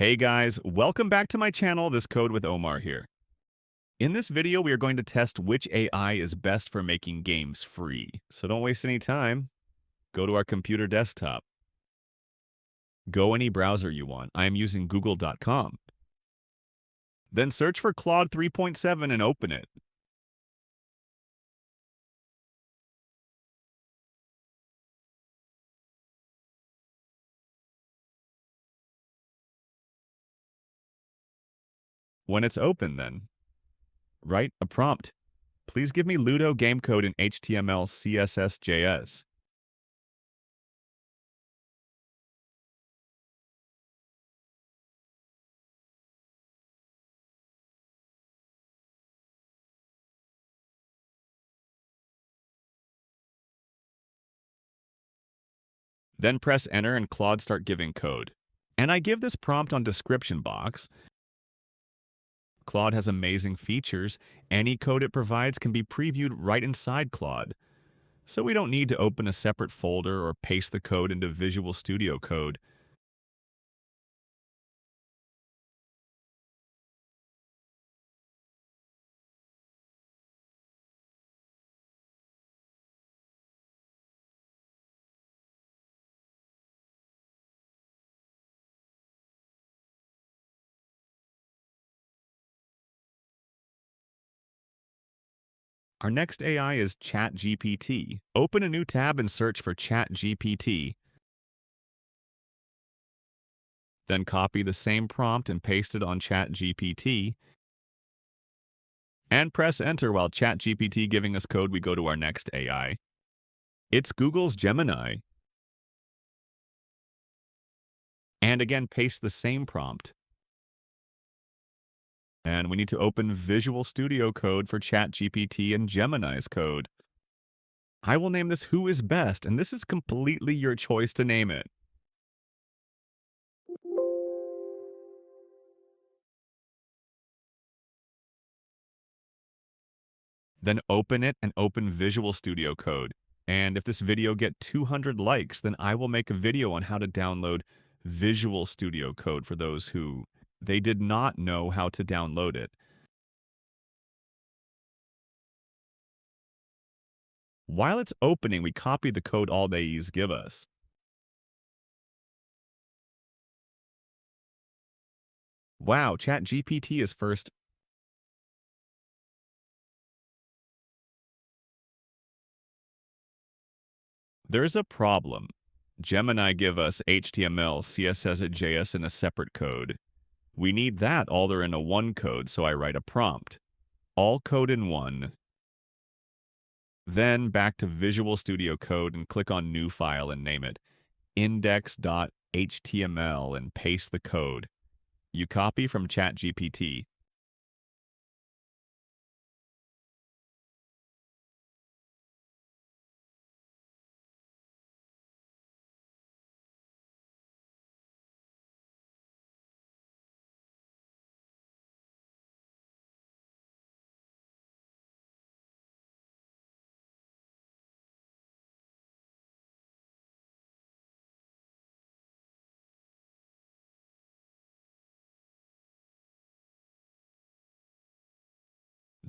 Hey guys, welcome back to my channel, This Code with Omar here. In this video, we are going to test which AI is best for making games free. So don't waste any time. Go to our computer desktop. Go any browser you want. I am using google.com. Then search for Claude 3.7 and open it. When it's open then, write a prompt. Please give me Ludo game code in HTML, CSS, JS. Then press enter and Claude start giving code. And I give this prompt on description box. Claude has amazing features. Any code it provides can be previewed right inside Claude. So we don't need to open a separate folder or paste the code into Visual Studio Code. Our next AI is ChatGPT. Open a new tab and search for ChatGPT. Then copy the same prompt and paste it on ChatGPT. And press enter while ChatGPT giving us code. We go to our next AI. It's Google's Gemini. And again, paste the same prompt. And we need to open Visual Studio Code for ChatGPT and Gemini's code. I will name this Who is Best, and this is completely your choice to name it. Then open it and open Visual Studio Code. And if this video get 200 likes, then I will make a video on how to download Visual Studio Code for those who they did not know how to download it. While it's opening, we copy the code all these give us. Wow, ChatGPT is first. There's a problem. Gemini give us HTML, CSS, and JS in a separate code. We need that all they're in a one code, so I write a prompt. All code in one. Then back to Visual Studio Code and click on New File and name it index.html and paste the code. You copy from ChatGPT.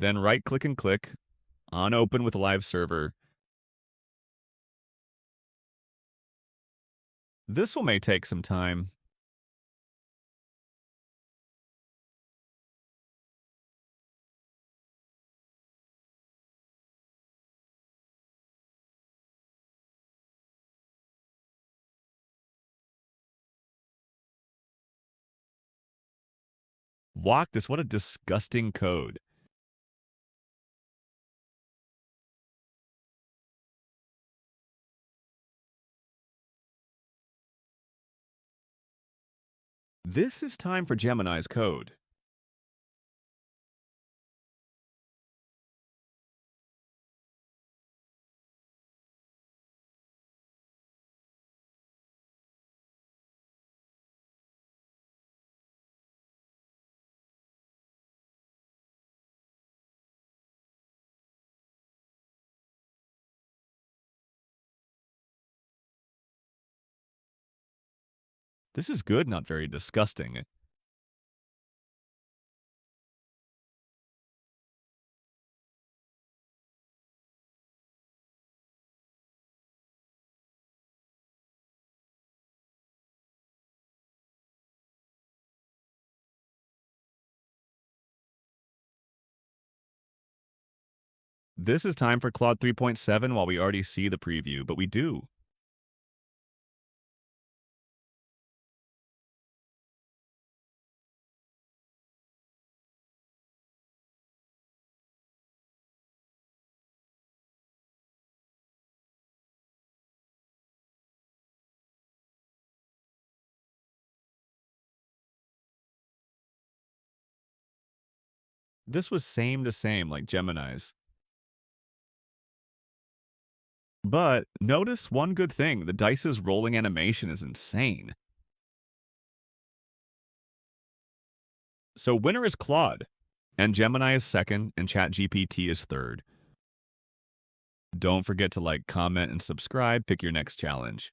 Then right-click and click on Open with Live Server. This may take some time. Walk this, what a disgusting code. This is time for Gemini's code. This is good, not very disgusting. This is time for Claude 3.7 while we already see the preview, but we do. This was same to same like Gemini's. But notice one good thing, the dice's rolling animation is insane. So winner is Claude, and Gemini is second, and ChatGPT is third. Don't forget to like, comment, and subscribe. Pick your next challenge.